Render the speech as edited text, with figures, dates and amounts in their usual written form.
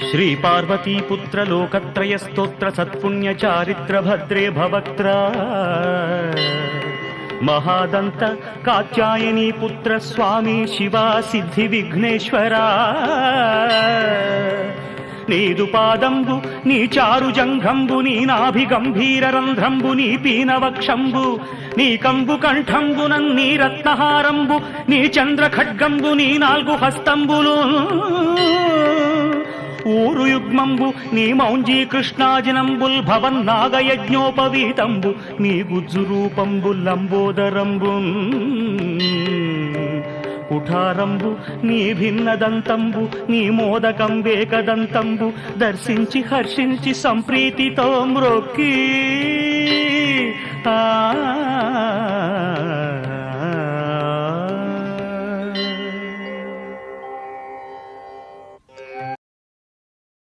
శ్రీ పార్వతీపుత్ర లోకత్రయ స్తోత్ర సత్పుణ్య చారిత్ర భద్రే భవక్త్ర మహాదంత కాత్యాయనీ పుత్ర స్వామి శివ సిద్ధి విఘ్నేశ్వర నీదు పాదంబు నీ చారు జంఘంబు నీ నాభి గంభీర రంధ్రంబు నీ పీనవక్షంబు నీ కంబు కంఠంబునన్ నీ రత్నహారంబు నీ చంద్ర ఖడ్గంబు నీ నాలుగు హస్తంబులు ఊరు యుగ్మంబు నీ మౌంజీ కృష్ణాజినంబుల్ భవన్ నాగయజ్ఞోపవీతంబు నీ గుజ్జు రూపంబు లంబోదరంబు కుఠారంబు నీ భిన్నదంతంబు నీ మోదకంబేకదంతంబు దర్శించి హర్షించి సంప్రీతితో మ్రొక్కి